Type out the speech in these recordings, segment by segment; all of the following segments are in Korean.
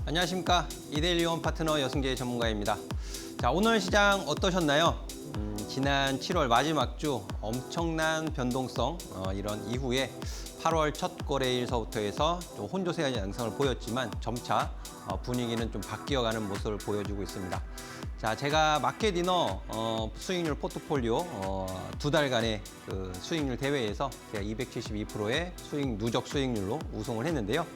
안녕하십니까. 이데일리온 파트너 여승재 전문가입니다. 자, 오늘 시장 어떠셨나요? 지난 7월 마지막 주 엄청난 변동성 이런 이후에 8월 첫 거래일서부터 해서 좀 혼조세한 양상을 보였지만 점차 분위기는 좀 바뀌어가는 모습을 보여주고 있습니다. 자, 제가 마켓이너 수익률 포트폴리오 두 달간의 그 수익률 대회에서 제가 272%의 누적 수익률로 우승을 했는데요.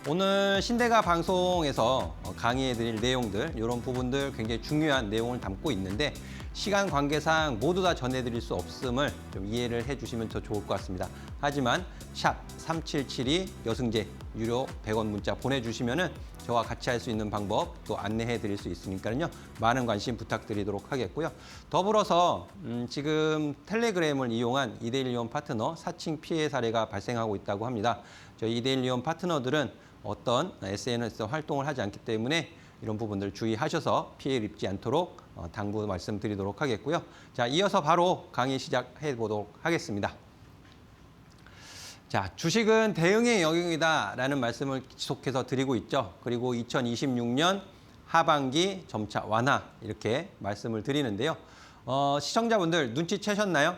오늘 신대가 방송에서 강의해드릴 내용들, 이런 부분들 굉장히 중요한 내용을 담고 있는데 시간 관계상 모두 다 전해드릴 수 없음을 좀 이해를 해주시면 더 좋을 것 같습니다. 하지만 샵 3772 여승재 유료 100원 문자 보내주시면은 저와 같이 할 수 있는 방법 또 안내해 드릴 수 있으니까요. 많은 관심 부탁드리도록 하겠고요. 더불어서 지금 텔레그램을 이용한 이데일리온 파트너 사칭 피해 사례가 발생하고 있다고 합니다. 저희 이데일리온 파트너들은 어떤 SNS 활동을 하지 않기 때문에 이런 부분들 주의하셔서 피해를 입지 않도록 당부 말씀드리도록 하겠고요. 자, 이어서 바로 강의 시작해 보도록 하겠습니다. 자, 주식은 대응의 영역이다라는 말씀을 지속해서 드리고 있죠. 그리고 2026년 하반기 점차 완화 이렇게 말씀을 드리는데요. 시청자분들 눈치채셨나요?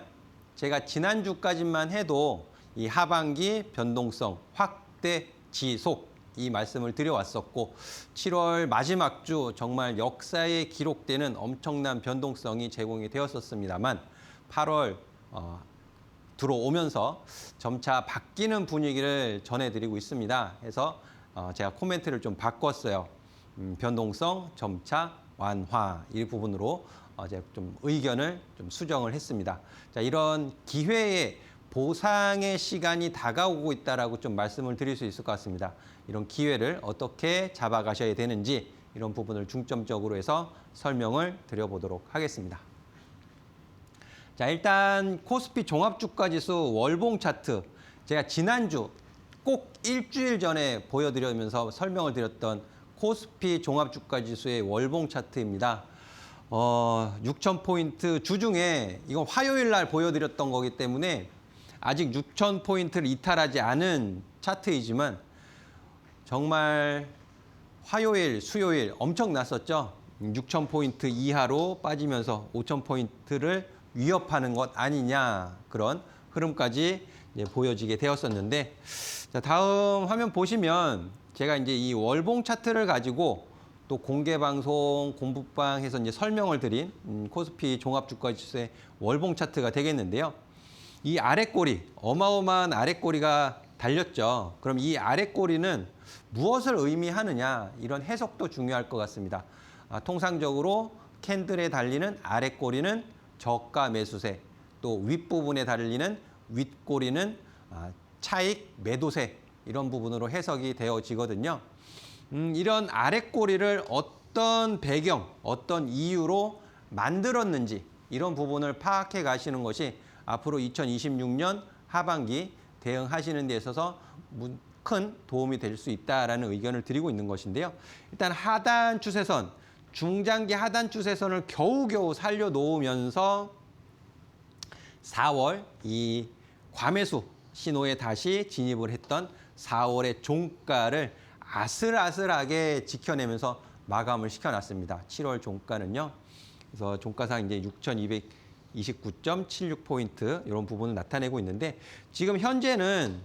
제가 지난주까지만 해도 이 하반기 변동성 확대 지속 이 말씀을 드려왔었고 7월 마지막 주 정말 역사에 기록되는 엄청난 변동성이 제공이 되었었습니다만 8월 들어오면서 점차 바뀌는 분위기를 전해드리고 있습니다. 해서 제가 코멘트를 좀 바꿨어요. 변동성 점차 완화 이 부분으로 제가 좀 의견을 좀 수정을 했습니다. 자, 이런 기회에 보상의 시간이 다가오고 있다라고 좀 말씀을 드릴 수 있을 것 같습니다. 이런 기회를 어떻게 잡아가셔야 되는지 이런 부분을 중점적으로 해서 설명을 드려보도록 하겠습니다. 자, 일단 코스피 종합주가지수 월봉 차트 제가 지난주 꼭 일주일 전에 보여드리면서 설명을 드렸던 코스피 종합주가지수의 월봉 차트입니다. 6,000포인트 주중에 이건 화요일 날 보여드렸던 거기 때문에 아직 6,000포인트를 이탈하지 않은 차트이지만 정말 화요일, 수요일 엄청났었죠. 6,000포인트 이하로 빠지면서 5,000포인트를 위협하는 것 아니냐 그런 흐름까지 이제 보여지게 되었었는데 자, 다음 화면 보시면 제가 이제 이 월봉 차트를 가지고 또 공개 방송 공부방에서 이제 설명을 드린 코스피 종합주가지수의 월봉 차트가 되겠는데요. 이 아랫꼬리, 어마어마한 아랫꼬리가 달렸죠. 그럼 이 아랫꼬리는 무엇을 의미하느냐 이런 해석도 중요할 것 같습니다. 통상적으로 캔들에 달리는 아랫꼬리는 저가 매수세, 또 윗부분에 달리는 윗꼬리는 차익 매도세 이런 부분으로 해석이 되어지거든요. 이런 아랫꼬리를 어떤 배경, 어떤 이유로 만들었는지 이런 부분을 파악해 가시는 것이 앞으로 2026년 하반기 대응하시는 데 있어서 큰 도움이 될 수 있다라는 의견을 드리고 있는 것인데요. 일단 하단 추세선, 중장기 하단 추세선을 겨우겨우 살려놓으면서 4월 이 과매수 신호에 다시 진입을 했던 4월의 종가를 아슬아슬하게 지켜내면서 마감을 시켜놨습니다. 7월 종가는요. 그래서 종가상 이제 6,229.76포인트 이런 부분을 나타내고 있는데 지금 현재는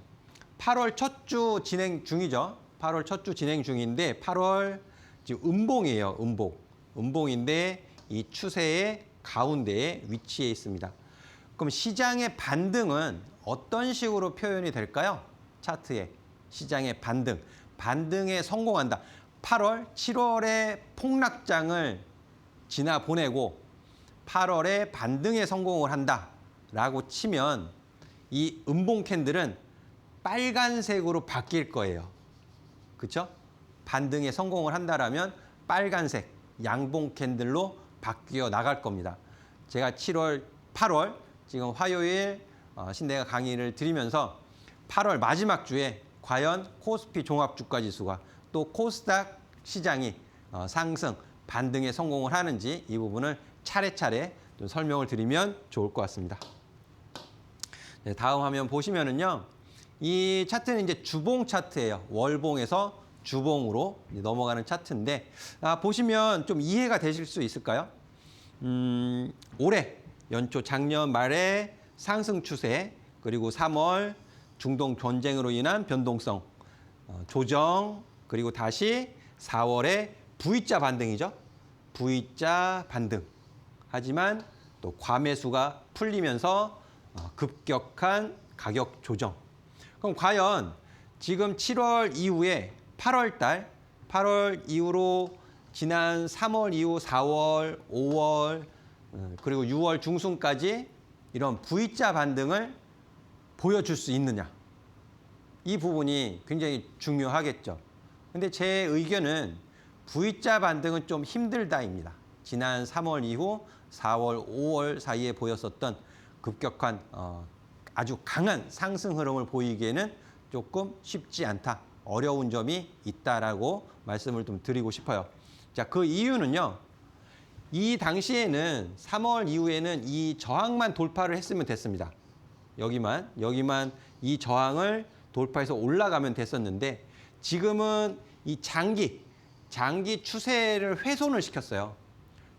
8월 첫 주 진행 중이죠. 8월 첫 주 진행 중인데 8월 지금 음봉이에요. 음봉인데 이 추세의 가운데에 위치해 있습니다. 그럼 시장의 반등은 어떤 식으로 표현이 될까요? 차트에 시장의 반등에 성공한다. 8월, 7월의 폭락장을 지나 보내고 8월에 반등에 성공을 한다라고 치면 이 음봉 캔들은 빨간색으로 바뀔 거예요. 그렇죠? 반등에 성공을 한다라면 빨간색 양봉 캔들로 바뀌어 나갈 겁니다. 제가 7월, 8월 지금 화요일 신대가 강의를 드리면서 8월 마지막 주에 과연 코스피 종합주가지수가 또 코스닥 시장이 상승, 반등에 성공을 하는지 이 부분을 차례차례 좀 설명을 드리면 좋을 것 같습니다. 네, 다음 화면 보시면은요. 이 차트는 이제 주봉 차트예요. 월봉에서 주봉으로 넘어가는 차트인데 보시면 좀 이해가 되실 수 있을까요? 올해 연초 작년 말에 상승 추세 그리고 3월 중동 전쟁으로 인한 변동성 조정 그리고 다시 4월에 V자 반등이죠. V자 반등. 하지만 또 과매수가 풀리면서 급격한 가격 조정. 그럼 과연 지금 7월 이후에 8월 이후로 지난 3월 이후 4월, 5월 그리고 6월 중순까지 이런 V자 반등을 보여줄 수 있느냐. 이 부분이 굉장히 중요하겠죠. 근데 제 의견은 V자 반등은 좀 힘들다입니다. 지난 3월 이후 4월, 5월 사이에 보였었던 급격한 아주 강한 상승 흐름을 보이기에는 조금 쉽지 않다. 어려운 점이 있다라고 말씀을 좀 드리고 싶어요. 자, 그 이유는요. 이 당시에는 3월 이후에는 이 저항만 돌파를 했으면 됐습니다. 여기만 이 저항을 돌파해서 올라가면 됐었는데 지금은 이 장기 추세를 훼손을 시켰어요.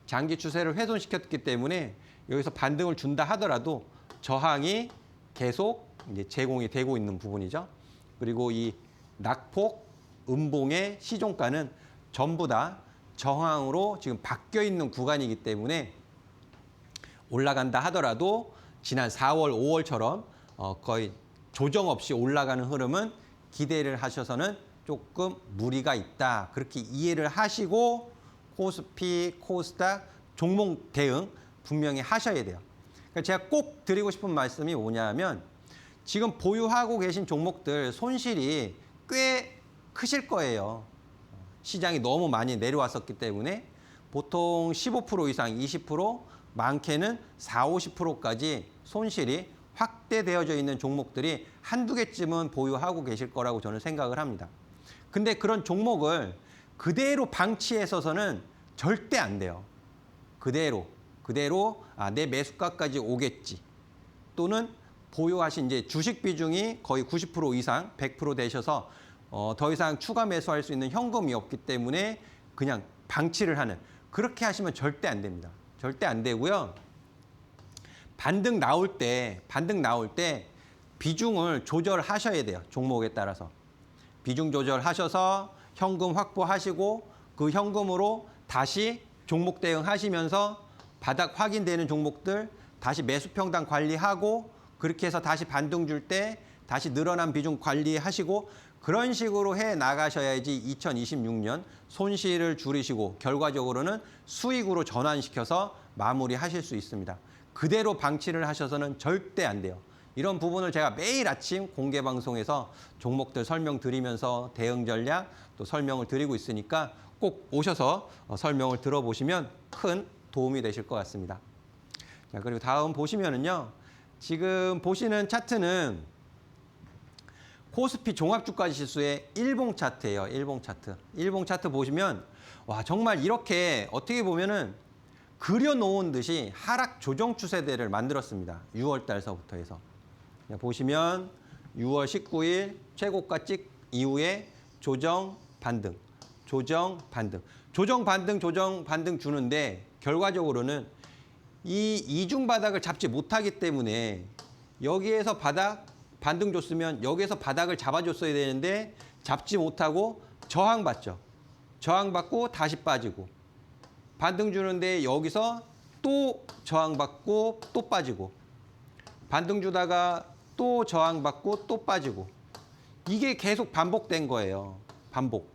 장기 추세를 훼손시켰기 때문에 여기서 반등을 준다 하더라도 저항이 계속 이제 제공이 되고 있는 부분이죠. 그리고 이 낙폭, 음봉의 시종가는 전부 다 저항으로 지금 바뀌어 있는 구간이기 때문에 올라간다 하더라도 지난 4월, 5월처럼 거의 조정 없이 올라가는 흐름은 기대를 하셔서는 조금 무리가 있다. 그렇게 이해를 하시고 코스피, 코스닥 종목 대응 분명히 하셔야 돼요. 그러니까 제가 꼭 드리고 싶은 말씀이 뭐냐면 지금 보유하고 계신 종목들 손실이 꽤 크실 거예요. 시장이 너무 많이 내려왔었기 때문에 보통 15% 이상, 20%, 많게는 4, 50%까지 손실이 확대되어져 있는 종목들이 한두 개쯤은 보유하고 계실 거라고 저는 생각을 합니다. 근데 그런 종목을 그대로 방치해서는 절대 안 돼요. 그대로 내 매수가까지 오겠지. 또는 보유하신 이제 주식 비중이 거의 90% 이상, 100% 되셔서 더 이상 추가 매수할 수 있는 현금이 없기 때문에 그냥 방치를 하는 그렇게 하시면 절대 안 됩니다. 절대 안 되고요. 반등 나올 때 비중을 조절하셔야 돼요. 종목에 따라서. 비중 조절하셔서 현금 확보하시고 그 현금으로 다시 종목 대응하시면서 바닥 확인되는 종목들 다시 매수 평단 관리하고 그렇게 해서 다시 반등 줄 때 다시 늘어난 비중 관리하시고 그런 식으로 해 나가셔야지 2026년 손실을 줄이시고 결과적으로는 수익으로 전환시켜서 마무리하실 수 있습니다. 그대로 방치를 하셔서는 절대 안 돼요. 이런 부분을 제가 매일 아침 공개 방송에서 종목들 설명드리면서 대응 전략 또 설명을 드리고 있으니까 꼭 오셔서 설명을 들어보시면 큰 도움이 되실 것 같습니다. 자, 그리고 다음 보시면은요. 지금 보시는 차트는 코스피 종합주가지수의 일봉 차트예요. 일봉 차트. 일봉 차트 보시면 와 정말 이렇게 어떻게 보면은 그려놓은 듯이 하락 조정 추세대를 만들었습니다. 6월 달서부터 해서. 보시면 6월 19일 최고가 찍 이후에 조정 반등, 조정 반등, 조정 반등, 조정 반등 주는데 결과적으로는 이 이중 바닥을 잡지 못하기 때문에 여기에서 바닥 반등 줬으면 여기에서 바닥을 잡아줬어야 되는데 잡지 못하고 저항받죠. 저항받고 다시 빠지고 반등 주는데 여기서 또 저항받고 또 빠지고 반등 주다가 또 저항받고 또 빠지고 이게 계속 반복된 거예요. 반복.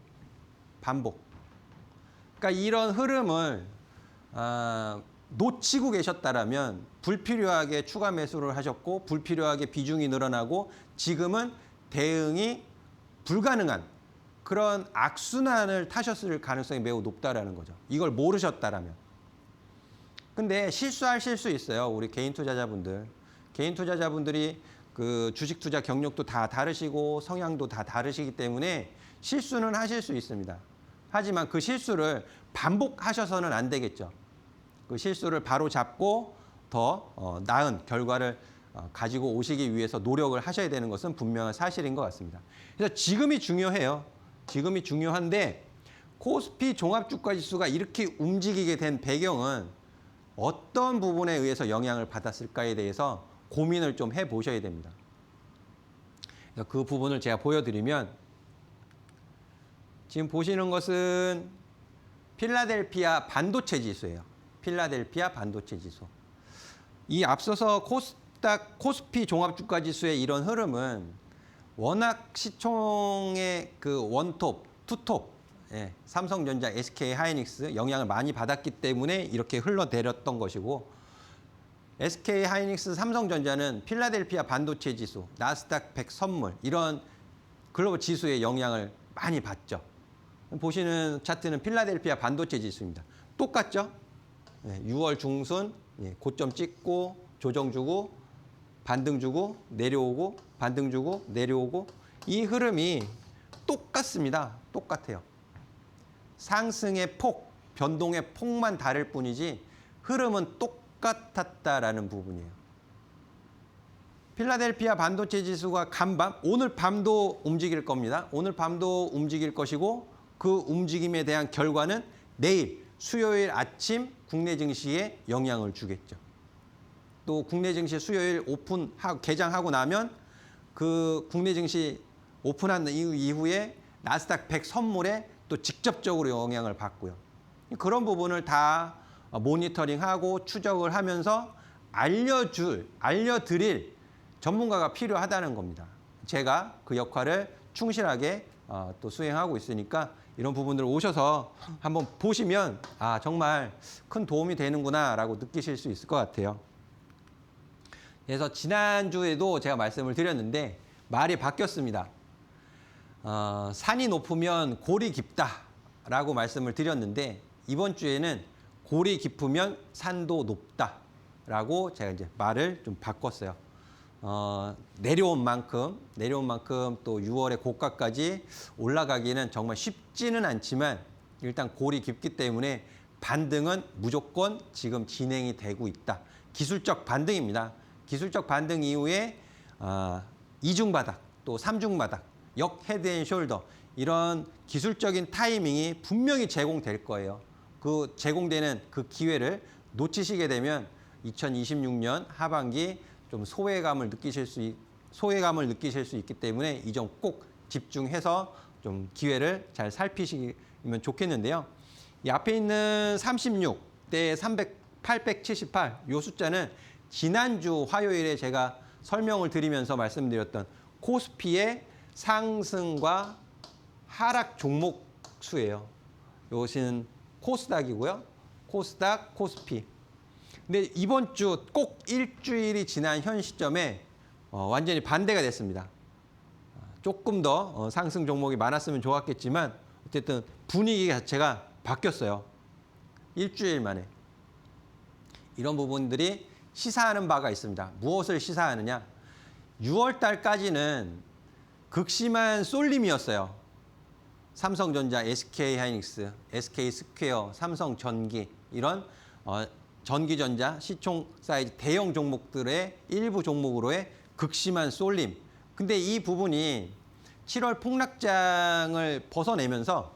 그러니까 이런 흐름을 놓치고 계셨다라면 불필요하게 추가 매수를 하셨고 불필요하게 비중이 늘어나고 지금은 대응이 불가능한 그런 악순환을 타셨을 가능성이 매우 높다라는 거죠. 이걸 모르셨다라면. 근데 실수할 실수 있어요. 우리 개인 투자자분들. 개인 투자자분들이 그 주식 투자 경력도 다 다르시고 성향도 다 다르시기 때문에 실수는 하실 수 있습니다. 하지만 그 실수를 반복하셔서는 안 되겠죠. 그 실수를 바로 잡고 더 나은 결과를 가지고 오시기 위해서 노력을 하셔야 되는 것은 분명한 사실인 것 같습니다. 그래서 지금이 중요해요. 지금이 중요한데 코스피 종합주가지수가 이렇게 움직이게 된 배경은 어떤 부분에 의해서 영향을 받았을까에 대해서 고민을 좀 해보셔야 됩니다. 그 부분을 제가 보여드리면 지금 보시는 것은 필라델피아 반도체 지수예요. 필라델피아 반도체 지수. 이 앞서서 코스피 종합주가지수의 이런 흐름은 워낙 시총의 그 원톱, 투톱, 삼성전자, SK 하이닉스 영향을 많이 받았기 때문에 이렇게 흘러내렸던 것이고 SK 하이닉스, 삼성전자는 필라델피아 반도체 지수, 나스닥 100 선물 이런 글로벌 지수의 영향을 많이 받죠. 보시는 차트는 필라델피아 반도체 지수입니다. 똑같죠? 6월 중순 고점 찍고 조정 주고 반등 주고 내려오고 반등 주고 내려오고 이 흐름이 똑같습니다. 똑같아요. 상승의 폭, 변동의 폭만 다를 뿐이지 흐름은 똑같았다라는 부분이에요. 필라델피아 반도체 지수가 간밤, 오늘 밤도 움직일 겁니다. 오늘 밤도 움직일 것이고 그 움직임에 대한 결과는 내일 수요일 아침 국내 증시에 영향을 주겠죠. 또 국내 증시 수요일 개장하고 나면 그 국내 증시 오픈한 이후에 나스닥 100 선물에 또 직접적으로 영향을 받고요. 그런 부분을 다 모니터링하고 추적을 하면서 알려드릴 전문가가 필요하다는 겁니다. 제가 그 역할을 충실하게 또 수행하고 있으니까 이런 부분들 오셔서 한번 보시면 아 정말 큰 도움이 되는구나라고 느끼실 수 있을 것 같아요. 그래서 지난주에도 제가 말씀을 드렸는데 말이 바뀌었습니다. 산이 높으면 골이 깊다라고 말씀을 드렸는데 이번 주에는 골이 깊으면 산도 높다라고 제가 이제 말을 좀 바꿨어요. 내려온 만큼 또 6월의 고가까지 올라가기는 정말 쉽지는 않지만 일단 골이 깊기 때문에 반등은 무조건 지금 진행이 되고 있다. 기술적 반등입니다. 기술적 반등 이후에 이중 바닥 또 삼중 바닥 역 헤드 앤 숄더 이런 기술적인 타이밍이 분명히 제공될 거예요. 그 제공되는 그 기회를 놓치시게 되면 2026년 하반기 좀 소외감을 느끼실 수 있기 때문에 이 점 꼭 집중해서 좀 기회를 잘 살피시면 좋겠는데요. 이 앞에 있는 36 대 878 이 숫자는 지난주 화요일에 제가 설명을 드리면서 말씀드렸던 코스피의 상승과 하락 종목 수예요. 이것은 코스닥이고요. 코스닥, 코스피. 근데 이번 주 꼭 일주일이 지난 현 시점에 완전히 반대가 됐습니다. 조금 더 상승 종목이 많았으면 좋았겠지만 어쨌든 분위기 자체가 바뀌었어요. 일주일 만에. 이런 부분들이 시사하는 바가 있습니다. 무엇을 시사하느냐? 6월 달까지는 극심한 쏠림이었어요. 삼성전자, SK 하이닉스, SK 스퀘어, 삼성전기 이런 전기전자 시총 사이즈 대형 종목들의 일부 종목으로의 극심한 쏠림. 근데 이 부분이 7월 폭락장을 벗어내면서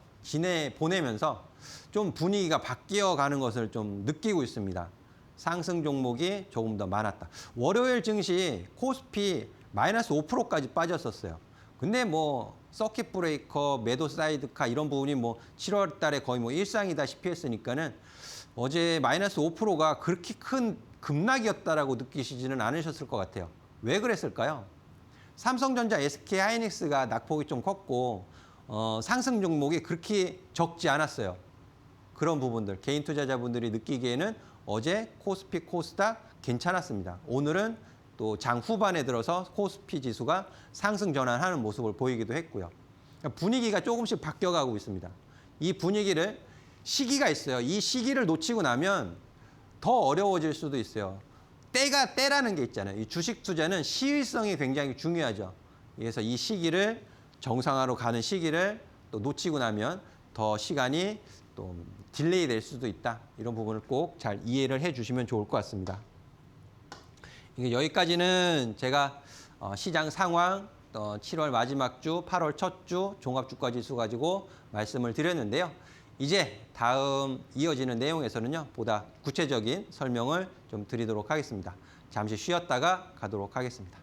보내면서 좀 분위기가 바뀌어가는 것을 좀 느끼고 있습니다. 상승 종목이 조금 더 많았다. 월요일 증시 코스피 마이너스 5%까지 빠졌었어요. 근데 뭐 서킷 브레이커, 매도 사이드카 이런 부분이 뭐 7월 달에 거의 뭐 일상이다시피 했으니까는 어제 마이너스 5%가 그렇게 큰 급락이었다라고 느끼시지는 않으셨을 것 같아요. 왜 그랬을까요? 삼성전자, SK 하이닉스가 낙폭이 좀 컸고 상승 종목이 그렇게 적지 않았어요. 그런 부분들 개인 투자자분들이 느끼기에는 어제 코스피, 코스닥 괜찮았습니다. 오늘은 또 장 후반에 들어서 코스피 지수가 상승 전환하는 모습을 보이기도 했고요. 분위기가 조금씩 바뀌어가고 있습니다. 이 분위기를 시기가 있어요. 이 시기를 놓치고 나면 더 어려워질 수도 있어요. 때라는 게 있잖아요. 이 주식 투자는 시일성이 굉장히 중요하죠. 그래서 이 시기를 정상화로 가는 시기를 또 놓치고 나면 더 시간이 또 딜레이 될 수도 있다. 이런 부분을 꼭 잘 이해를 해주시면 좋을 것 같습니다. 여기까지는 제가 시장 상황 7월 마지막 주, 8월 첫 주 종합주가지수 가지고 말씀을 드렸는데요. 이제 다음 이어지는 내용에서는요, 보다 구체적인 설명을 좀 드리도록 하겠습니다. 잠시 쉬었다가 가도록 하겠습니다.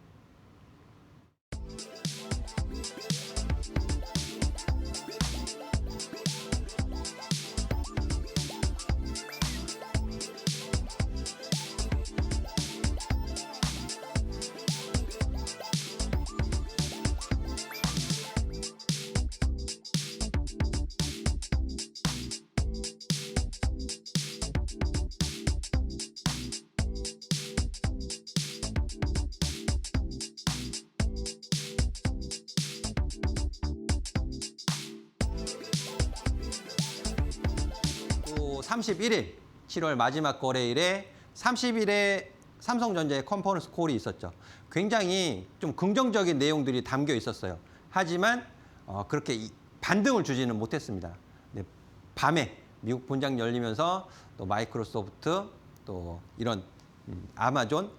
또 31일, 7월 마지막 거래일에 30일에 삼성전자의 컨퍼런스 콜이 있었죠. 굉장히 좀 긍정적인 내용들이 담겨 있었어요. 하지만 그렇게 반등을 주지는 못했습니다. 네, 밤에 미국 본장 열리면서 또 마이크로소프트 또 이런 아마존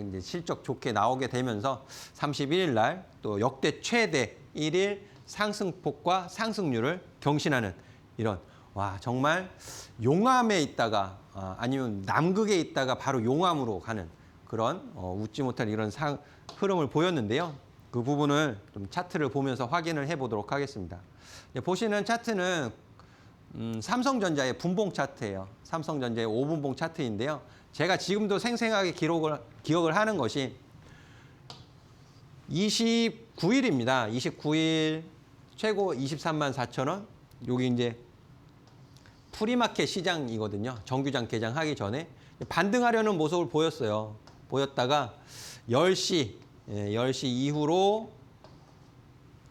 이제 실적 좋게 나오게 되면서 31일 날 또 역대 최대 1일 상승폭과 상승률을 경신하는 이런 정말 용암에 있다가 아니면 남극에 있다가 바로 용암으로 가는 그런 웃지 못할 이런 흐름을 보였는데요. 그 부분을 좀 차트를 보면서 확인을 해보도록 하겠습니다. 보시는 차트는 삼성전자의 분봉 차트예요. 삼성전자의 5분봉 차트인데요. 제가 지금도 생생하게 기억을 하는 것이 29일입니다. 29일 최고 23만 4천 원. 여기 이제 프리마켓 시장이거든요. 정규장 개장하기 전에 반등하려는 모습을 보였어요. 보였다가 10시 이후로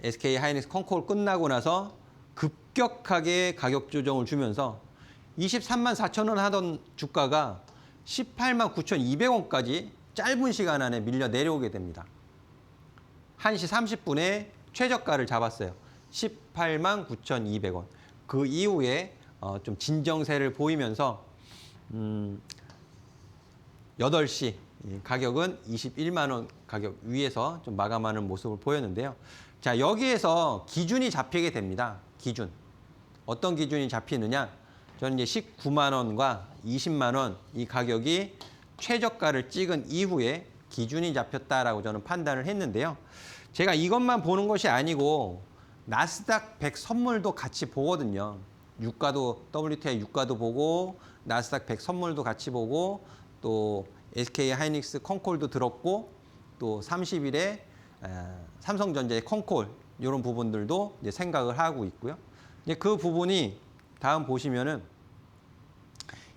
SK 하이닉스 컨콜 끝나고 나서 급격하게 가격 조정을 주면서 23만 4천 원 하던 주가가 18만 9,200원까지 짧은 시간 안에 밀려 내려오게 됩니다. 1시 30분에 최저가를 잡았어요. 18만 9,200원. 그 이후에 좀 진정세를 보이면서 8시 가격은 21만 원 가격 위에서 좀 마감하는 모습을 보였는데요. 자, 여기에서 기준이 잡히게 됩니다. 기준. 어떤 기준이 잡히느냐? 저는 이제 19만 원과 20만 원 이 가격이 최저가를 찍은 이후에 기준이 잡혔다라고 저는 판단을 했는데요. 제가 이것만 보는 것이 아니고 나스닥 100 선물도 같이 보거든요. 유가도 WTI 유가도 보고 나스닥 100 선물도 같이 보고 또 SK 하이닉스 컨콜도 들었고 또 30일에 삼성전자의 컨콜 이런 부분들도 이제 생각을 하고 있고요. 이제 그 부분이 다음 보시면은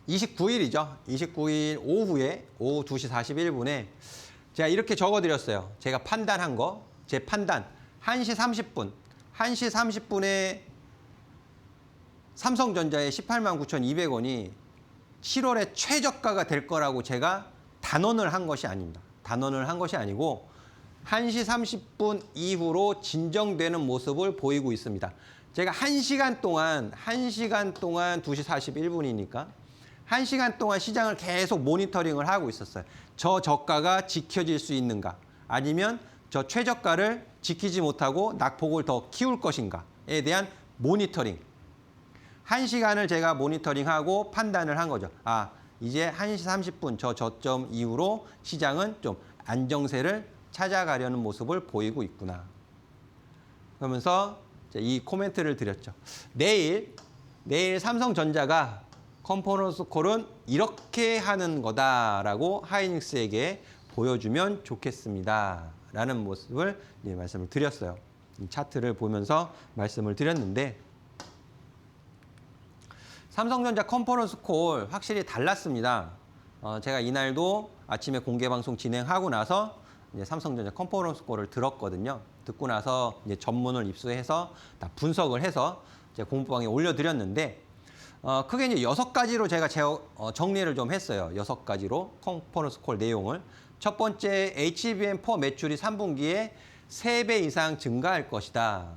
29일이죠. 29일 오후에 오후 2시 41분에 제가 이렇게 적어드렸어요. 제가 판단한 거, 제 판단 1시 30분. 1시 30분에 삼성전자의 18만 9,200원이 7월에 최저가가 될 거라고 제가 단언을 한 것이 아닙니다. 단언을 한 것이 아니고 1시 30분 이후로 진정되는 모습을 보이고 있습니다. 제가 1시간 동안 2시 41분이니까 1시간 동안 시장을 계속 모니터링을 하고 있었어요. 저 저가가 지켜질 수 있는가? 아니면 저 최저가를 지키지 못하고 낙폭을 더 키울 것인가에 대한 모니터링. 1시간을 제가 모니터링하고 판단을 한 거죠. 이제 1시 30분 저 저점 이후로 시장은 좀 안정세를 찾아가려는 모습을 보이고 있구나. 그러면서 이 코멘트를 드렸죠. 내일 삼성전자가 컨퍼런스 콜은 이렇게 하는 거다라고 하이닉스에게 보여주면 좋겠습니다. 라는 모습을 말씀을 드렸어요. 이 차트를 보면서 말씀을 드렸는데 삼성전자 컨퍼런스 콜 확실히 달랐습니다. 제가 이날도 아침에 공개 방송 진행하고 나서 이제 삼성전자 컨퍼런스 콜을 들었거든요. 듣고 나서 이제 전문을 입수해서 다 분석을 해서 이제 공부방에 올려드렸는데 크게 이제 6가지로 제가 정리를 좀 했어요. 6가지로 컨퍼런스 콜 내용을. 첫 번째, HBM4 매출이 3분기에 3배 이상 증가할 것이다.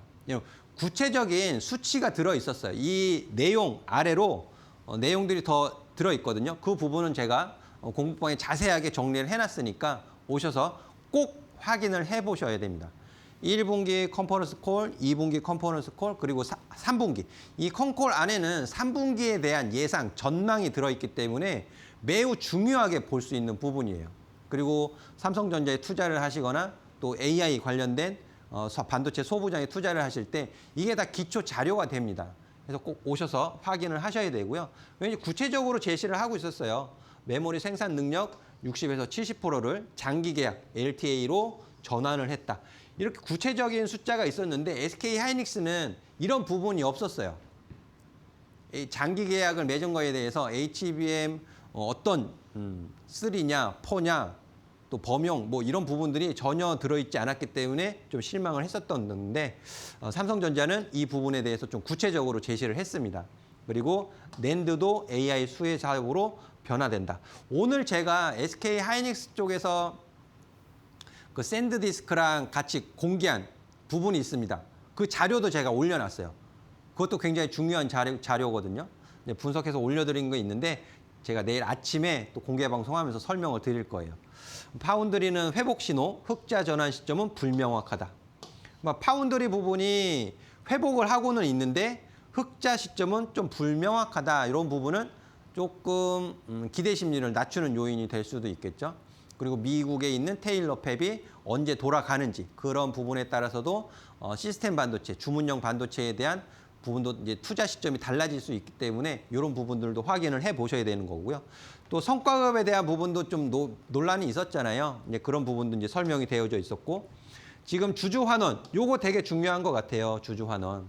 구체적인 수치가 들어있었어요. 이 내용 아래로 내용들이 더 들어있거든요. 그 부분은 제가 공부방에 자세하게 정리를 해놨으니까 오셔서 꼭 확인을 해보셔야 됩니다. 1분기 컨퍼런스 콜, 2분기 컨퍼런스 콜, 그리고 3분기. 이 컨콜 안에는 3분기에 대한 예상, 전망이 들어있기 때문에 매우 중요하게 볼 수 있는 부분이에요. 그리고 삼성전자에 투자를 하시거나 또 AI 관련된 반도체 소부장에 투자를 하실 때 이게 다 기초 자료가 됩니다. 그래서 꼭 오셔서 확인을 하셔야 되고요. 왜냐하면 구체적으로 제시를 하고 있었어요. 메모리 생산 능력 60에서 70%를 장기 계약 LTA로 전환을 했다. 이렇게 구체적인 숫자가 있었는데 SK 하이닉스는 이런 부분이 없었어요. 장기 계약을 맺은 거에 대해서 HBM 어떤 3냐, 4냐, 또 범용 뭐 이런 부분들이 전혀 들어있지 않았기 때문에 좀 실망을 했었던 건데 삼성전자는 이 부분에 대해서 좀 구체적으로 제시를 했습니다. 그리고 낸드도 AI 수혜 사업으로 변화된다. 오늘 제가 SK 하이닉스 쪽에서 그 샌드디스크랑 같이 공개한 부분이 있습니다. 그 자료도 제가 올려놨어요. 그것도 굉장히 중요한 자료거든요. 분석해서 올려드린 거 있는데 제가 내일 아침에 또 공개 방송하면서 설명을 드릴 거예요. 파운드리는 회복 신호, 흑자 전환 시점은 불명확하다. 파운드리 부분이 회복을 하고는 있는데 흑자 시점은 좀 불명확하다. 이런 부분은 조금 기대 심리를 낮추는 요인이 될 수도 있겠죠. 그리고 미국에 있는 테일러 팹이 언제 돌아가는지 그런 부분에 따라서도 시스템 반도체, 주문형 반도체에 대한 부분도 이제 투자 시점이 달라질 수 있기 때문에 이런 부분들도 확인을 해 보셔야 되는 거고요. 또 성과급에 대한 부분도 좀 논란이 있었잖아요. 이제 그런 부분도 이제 설명이 되어져 있었고 지금 주주 환원 요거 되게 중요한 것 같아요. 주주 환원.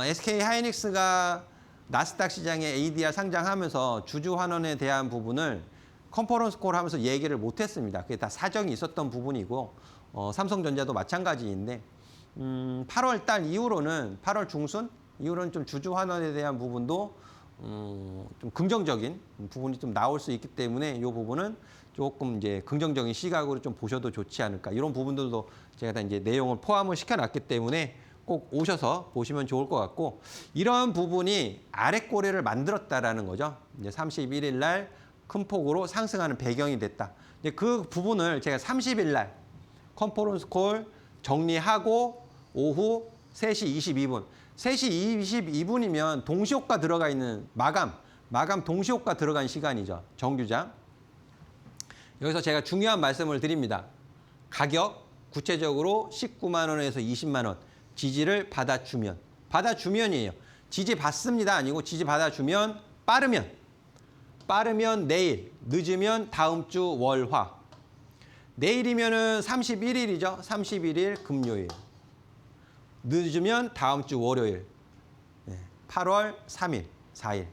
SK 하이닉스가 나스닥 시장에 ADR 상장하면서 주주 환원에 대한 부분을 컨퍼런스 콜 하면서 얘기를 못했습니다. 그게 다 사정이 있었던 부분이고 삼성전자도 마찬가지인데 8월 달 이후로는 8월 중순 이후로는 좀 주주 환원에 대한 부분도 좀 긍정적인 부분이 좀 나올 수 있기 때문에 이 부분은 조금 이제 긍정적인 시각으로 좀 보셔도 좋지 않을까. 이런 부분들도 제가 다 이제 내용을 포함을 시켜놨기 때문에 꼭 오셔서 보시면 좋을 것 같고 이런 부분이 아래 꼬리를 만들었다라는 거죠. 이제 31일 날 큰 폭으로 상승하는 배경이 됐다. 이제 그 부분을 제가 30일 날 컨퍼런스 콜 정리하고 오후 3시 22분. 3시 22분이면 동시효과 들어가 있는 마감 동시효과 들어간 시간이죠. 정규장. 여기서 제가 중요한 말씀을 드립니다. 가격 구체적으로 19만 원에서 20만 원 지지를 받아주면이에요. 지지 받습니다 아니고 지지 받아주면 빠르면 내일, 늦으면 다음 주 월화. 내일이면은 31일이죠. 31일 금요일. 늦으면 다음 주 월요일. 8월 3일, 4일.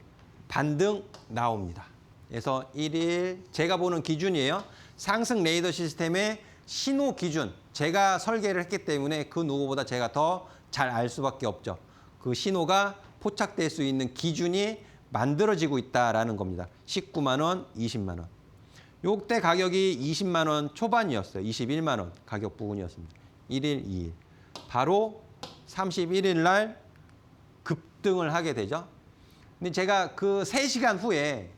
반등 나옵니다. 그래서 1일 제가 보는 기준이에요. 상승 레이더 시스템의 신호 기준. 제가 설계를 했기 때문에 그 누구보다 제가 더 잘 알 수밖에 없죠. 그 신호가 포착될 수 있는 기준이 만들어지고 있다라는 겁니다. 19만 원, 20만 원. 요때 가격이 20만 원 초반이었어요. 21만 원 가격 부분이었습니다. 1일, 2일. 바로 31일 날 급등을 하게 되죠. 근데 제가 그 3시간 후에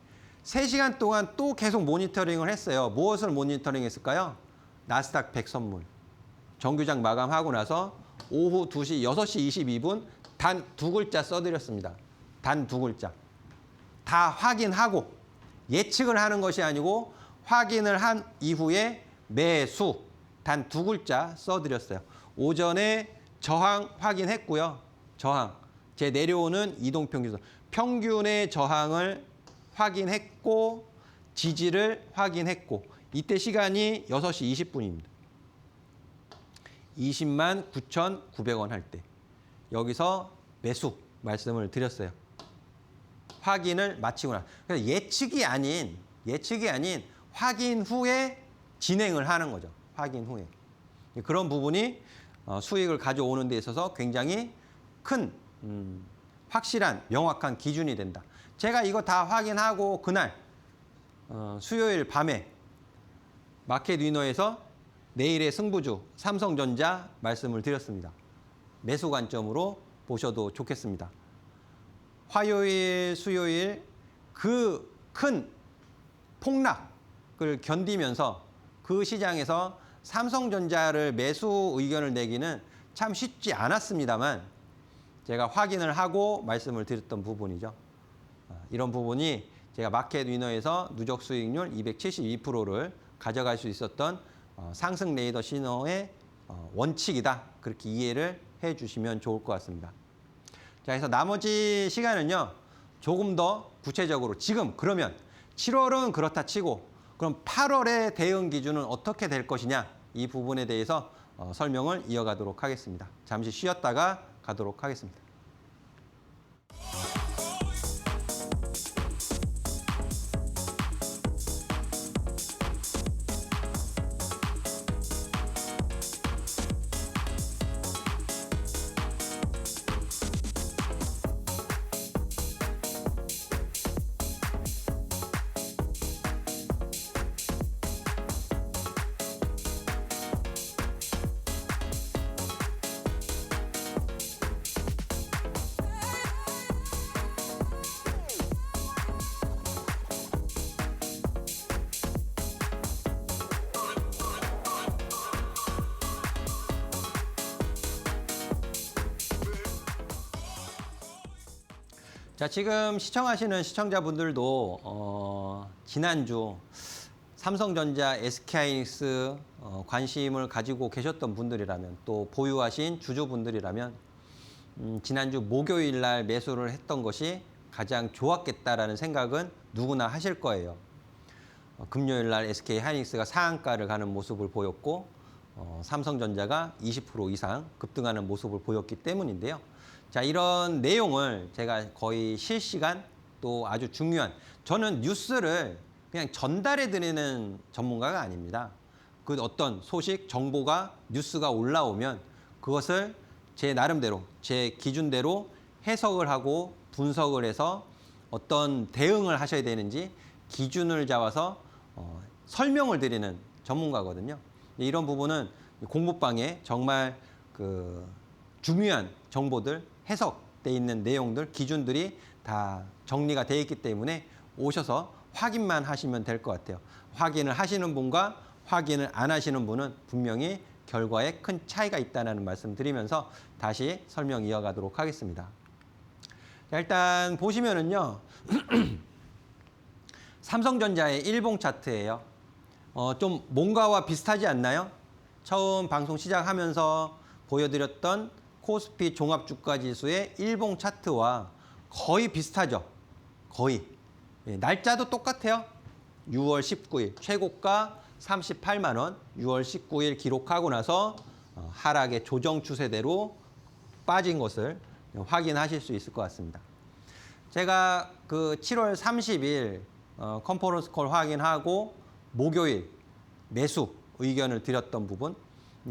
3시간 동안 또 계속 모니터링을 했어요. 무엇을 모니터링 했을까요? 나스닥 100 선물. 정규장 마감하고 나서 오후 2시, 6시 22분 단 2글자 써드렸습니다. 단 2글자. 다 확인하고 예측을 하는 것이 아니고 확인을 한 이후에 매수 단 2글자 써드렸어요. 오전에 저항 확인했고요. 저항. 제 내려오는 이동평균선. 평균의 저항을 확인했고 지지를 확인했고 이때 시간이 6시 20분입니다. 20만 9,900원 할 때 여기서 매수 말씀을 드렸어요. 확인을 마치고 나. 그래서 예측이 아닌 확인 후에 진행을 하는 거죠. 확인 후에. 그런 부분이 수익을 가져오는 데 있어서 굉장히 큰 확실한 명확한 기준이 된다. 제가 이거 다 확인하고 그날 수요일 밤에 마켓 위너에서 내일의 승부주 삼성전자 말씀을 드렸습니다. 매수 관점으로 보셔도 좋겠습니다. 화요일, 수요일 그 큰 폭락을 견디면서 그 시장에서 삼성전자를 매수 의견을 내기는 참 쉽지 않았습니다만 제가 확인을 하고 말씀을 드렸던 부분이죠. 이런 부분이 제가 마켓 위너에서 누적 수익률 272%를 가져갈 수 있었던 상승 레이더 신호의 원칙이다. 그렇게 이해를 해 주시면 좋을 것 같습니다. 자, 그래서 나머지 시간은요. 조금 더 구체적으로 지금 그러면 7월은 그렇다 치고 그럼 8월의 대응 기준은 어떻게 될 것이냐 이 부분에 대해서 설명을 이어가도록 하겠습니다. 잠시 쉬었다가 가도록 하겠습니다. 자, 지금 시청하시는 시청자분들도 지난주 삼성전자, SK하이닉스 관심을 가지고 계셨던 분들이라면 또 보유하신 주주분들이라면 지난주 목요일 날 매수를 했던 것이 가장 좋았겠다라는 생각은 누구나 하실 거예요. 금요일 날 SK하이닉스가 상한가를 가는 모습을 보였고 삼성전자가 20% 이상 급등하는 모습을 보였기 때문인데요. 자, 이런 내용을 제가 거의 실시간 또 아주 중요한 저는 뉴스를 그냥 전달해 드리는 전문가가 아닙니다. 그 어떤 소식, 정보가 뉴스가 올라오면 그것을 제 나름대로, 제 기준대로 해석을 하고 분석을 해서 어떤 대응을 하셔야 되는지 기준을 잡아서 설명을 드리는 전문가거든요. 이런 부분은 공부방에 정말 중요한 정보들, 해석돼 있는 내용들, 기준들이 다 정리가 되어 있기 때문에 오셔서 확인만 하시면 될 것 같아요. 확인을 하시는 분과 확인을 안 하시는 분은 분명히 결과에 큰 차이가 있다는 말씀 드리면서 다시 설명 이어가도록 하겠습니다. 자, 일단 보시면은요. 삼성전자의 일봉 차트예요. 좀 뭔가와 비슷하지 않나요? 처음 방송 시작하면서 보여드렸던 코스피 종합주가지수의 일봉 차트와 거의 비슷하죠. 거의. 날짜도 똑같아요. 6월 19일 최고가 38만 원 6월 19일 기록하고 나서 하락의 조정 추세대로 빠진 것을 확인하실 수 있을 것 같습니다. 제가 그 7월 30일 컨퍼런스 콜 확인하고 목요일 매수 의견을 드렸던 부분,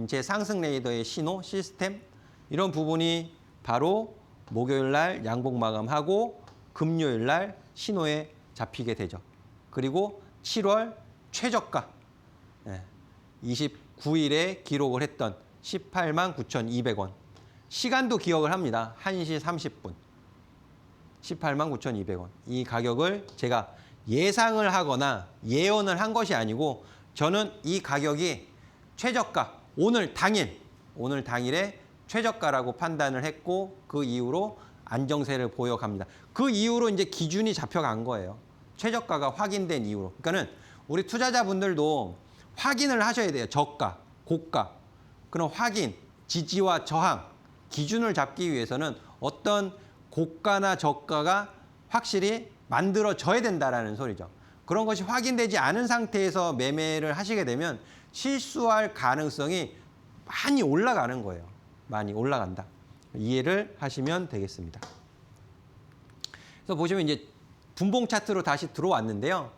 제 상승 레이더의 신호, 시스템 이런 부분이 바로 목요일 날 양봉 마감하고 금요일 날 신호에 잡히게 되죠. 그리고 7월 최저가 29일에 기록을 했던 18만 9,200원. 시간도 기억을 합니다. 1시 30분. 18만 9,200원. 이 가격을 제가 예상을 하거나 예언을 한 것이 아니고 저는 이 가격이 최저가, 오늘 당일에 최저가라고 판단을 했고 그 이후로 안정세를 보여갑니다. 그 이후로 이제 기준이 잡혀간 거예요. 최저가가 확인된 이후로. 그러니까는 우리 투자자분들도 확인을 하셔야 돼요. 저가, 고가. 그런 확인, 지지와 저항, 기준을 잡기 위해서는 어떤 고가나 저가가 확실히 만들어져야 된다라는 소리죠. 그런 것이 확인되지 않은 상태에서 매매를 하시게 되면 실수할 가능성이 많이 올라가는 거예요. 많이 올라간다. 이해를 하시면 되겠습니다. 그래서 보시면 이제 분봉 차트로 다시 들어왔는데요.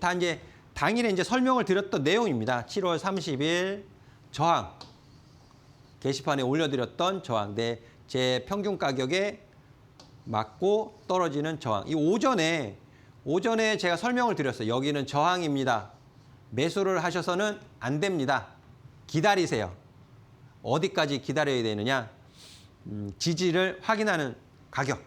다 이제 당일에 이제 설명을 드렸던 내용입니다. 7월 30일 저항 게시판에 올려드렸던 저항, 제 평균 가격에 맞고 떨어지는 저항. 이 오전에 제가 설명을 드렸어요. 여기는 저항입니다. 매수를 하셔서는 안 됩니다. 기다리세요. 어디까지 기다려야 되느냐? 지지를 확인하는 가격.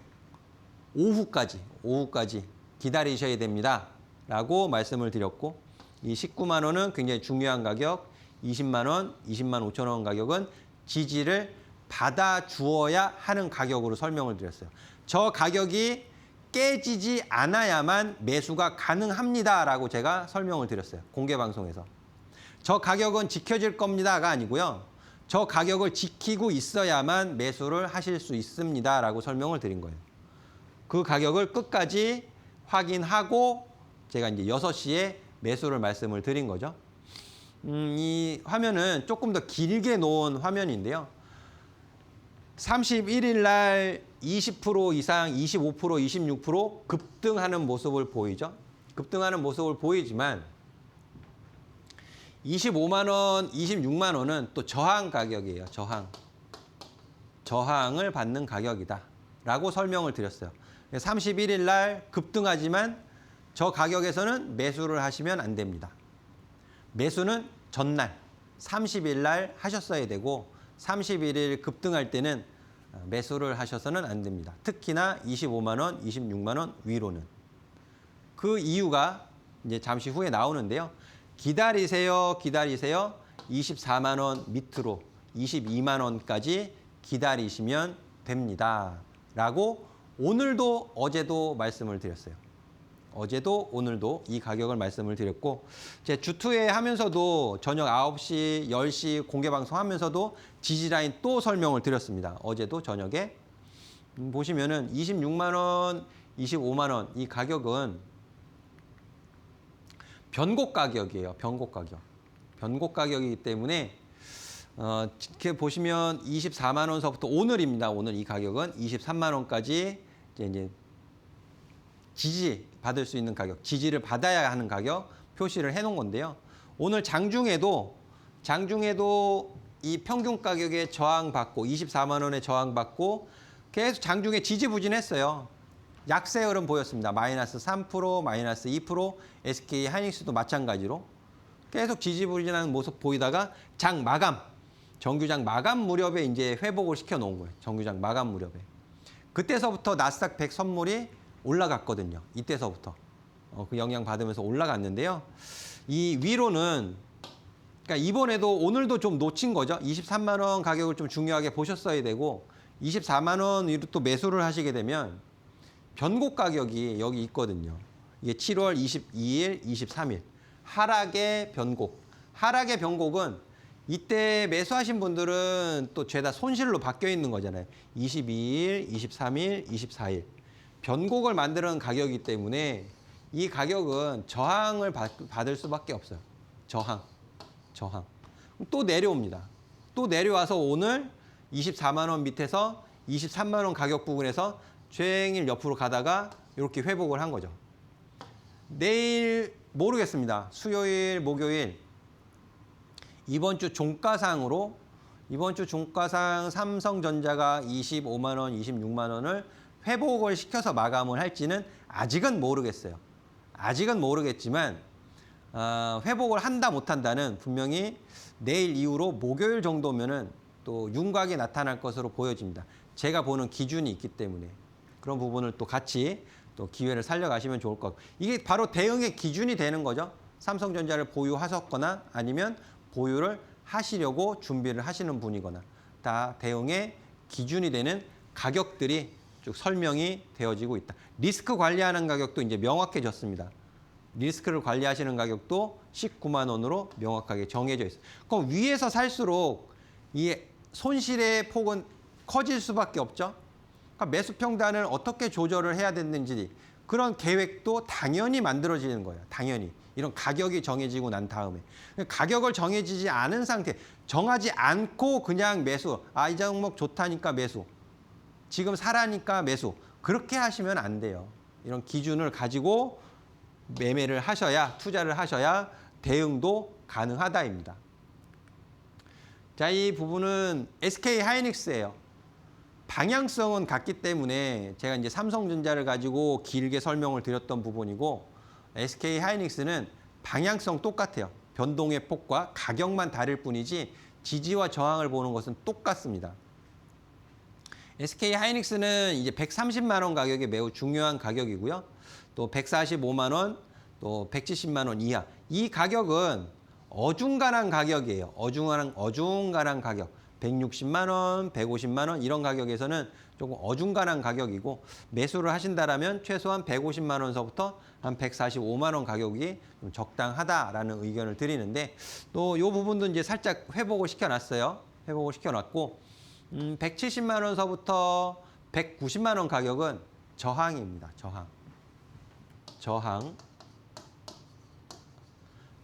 오후까지 기다리셔야 됩니다. 라고 말씀을 드렸고 이 19만 원은 굉장히 중요한 가격, 20만 원, 20만 5천 원 가격은 지지를 받아주어야 하는 가격으로 설명을 드렸어요. 저 가격이 깨지지 않아야만 매수가 가능합니다라고 제가 설명을 드렸어요. 공개 방송에서. 저 가격은 지켜질 겁니다가 아니고요. 저 가격을 지키고 있어야만 매수를 하실 수 있습니다라고 설명을 드린 거예요. 그 가격을 끝까지 확인하고 제가 이제 6시에 매수를 말씀을 드린 거죠. 이 화면은 조금 더 길게 놓은 화면인데요. 31일 날 20% 이상, 25%, 26% 급등하는 모습을 보이죠. 급등하는 모습을 보이지만 25만 원, 26만 원은 또 저항 가격이에요. 저항을 받는 가격이다 라고 설명을 드렸어요. 31일 날 급등하지만 저 가격에서는 매수를 하시면 안 됩니다. 매수는 전날 30일 날 하셨어야 되고 31일 급등할 때는 매수를 하셔서는 안 됩니다. 특히나 25만 원, 26만 원 위로는. 그 이유가 이제 잠시 후에 나오는데요. 기다리세요. 24만 원 밑으로 22만 원까지 기다리시면 됩니다. 라고 오늘도 어제도 말씀을 드렸어요. 어제도 오늘도 이 가격을 말씀을 드렸고 제 주투에 하면서도 저녁 9시, 10시 공개 방송하면서도 지지라인 또 설명을 드렸습니다. 어제도 저녁에 보시면은 26만 원, 25만 원 이 가격은 변곡 가격이에요. 변곡 가격. 변곡 가격이기 때문에 이렇게 보시면 24만 원서부터 오늘입니다. 오늘 이 가격은 23만 원까지 이제 지지 받을 수 있는 가격, 지지를 받아야 하는 가격 표시를 해놓은 건데요. 오늘 장중에도 이 평균 가격에 저항받고 24만 원에 저항받고 계속 장중에 지지부진했어요. 약세 흐름 보였습니다. 마이너스 3%, 마이너스 2%, SK 하이닉스도 마찬가지로 계속 지지부진하는 모습 보이다가 장 마감, 정규장 마감 무렵에 이제 회복을 시켜 놓은 거예요. 정규장 마감 무렵에. 그때서부터 나스닥 100 선물이 올라갔거든요. 이때서부터. 그 영향 받으면서 올라갔는데요. 이 위로는 그러니까 이번에도 오늘도 좀 놓친 거죠. 23만 원 가격을 좀 중요하게 보셨어야 되고 24만 원 위로 또 매수를 하시게 되면 변곡 가격이 여기 있거든요. 이게 7월 22일, 23일 하락의 변곡. 하락의 변곡은 이때 매수하신 분들은 또 죄다 손실로 바뀌어 있는 거잖아요. 22일, 23일, 24일. 변곡을 만드는 가격이기 때문에 이 가격은 저항을 받을 수밖에 없어요. 저항. 또 내려옵니다. 또 내려와서 오늘 24만 원 밑에서 23만 원 가격 부근에서 종일 옆으로 가다가 이렇게 회복을 한 거죠. 내일 모르겠습니다. 수요일, 목요일 이번 주 종가상으로 이번 주 종가상 삼성전자가 25만 원, 26만 원을 회복을 시켜서 마감을 할지는 아직은 모르겠어요. 아직은 모르겠지만 회복을 한다 못한다는 분명히 내일 이후로 목요일 정도면은 또 윤곽이 나타날 것으로 보여집니다. 제가 보는 기준이 있기 때문에 그런 부분을 또 같이 또 기회를 살려가시면 좋을 것 같고 이게 바로 대응의 기준이 되는 거죠. 삼성전자를 보유하셨거나 아니면 보유를 하시려고 준비를 하시는 분이거나 다 대응의 기준이 되는 가격들이 쭉 설명이 되어지고 있다. 리스크 관리하는 가격도 이제 명확해졌습니다. 리스크를 관리하시는 가격도 19만 원으로 명확하게 정해져 있어요. 그럼 위에서 살수록 이 손실의 폭은 커질 수밖에 없죠. 그러니까 매수 평단을 어떻게 조절을 해야 되는지 그런 계획도 당연히 만들어지는 거예요. 당연히. 이런 가격이 정해지고 난 다음에. 가격을 정해지지 않은 상태, 정하지 않고 그냥 매수. 이 종목 좋다니까 매수. 지금 사라니까 매수. 그렇게 하시면 안 돼요. 이런 기준을 가지고 매매를 하셔야, 투자를 하셔야 대응도 가능하다입니다. 자, 이 부분은 SK 하이닉스예요. 방향성은 같기 때문에 제가 이제 삼성전자를 가지고 길게 설명을 드렸던 부분이고 SK 하이닉스는 방향성 똑같아요. 변동의 폭과 가격만 다를 뿐이지 지지와 저항을 보는 것은 똑같습니다. SK 하이닉스는 이제 130만 원 가격이 매우 중요한 가격이고요. 또 145만 원, 또 170만 원 이하. 이 가격은 어중간한 가격이에요. 어중간한 가격. 160만 원, 150만 원 이런 가격에서는 조금 어중간한 가격이고 매수를 하신다라면 최소한 150만 원서부터 한 145만 원 가격이 좀 적당하다라는 의견을 드리는데 또 이 부분도 이제 살짝 회복을 시켜놨어요. 회복을 시켜놨고 170만 원서부터 190만 원 가격은 저항입니다.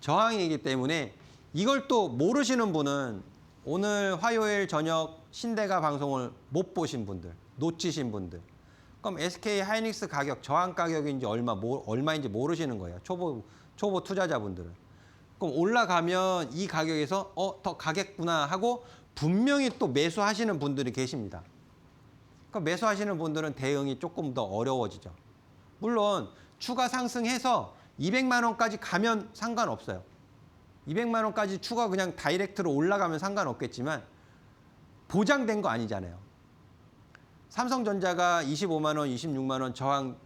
저항이기 때문에 이걸 또 모르시는 분은 오늘 화요일 저녁 신대가 방송을 못 보신 분들, 놓치신 분들. 그럼 SK 하이닉스 가격, 저항 가격인지 얼마인지 모르시는 거예요. 초보 투자자분들은. 그럼 올라가면 이 가격에서 더 가겠구나 하고 분명히 또 매수하시는 분들이 계십니다. 그럼 매수하시는 분들은 대응이 조금 더 어려워지죠. 물론 추가 상승해서 200만 원까지 가면 상관없어요. 200만 원까지 추가 그냥 다이렉트로 올라가면 상관없겠지만 보장된 거 아니잖아요. 삼성전자가 25만 원, 26만 원 저항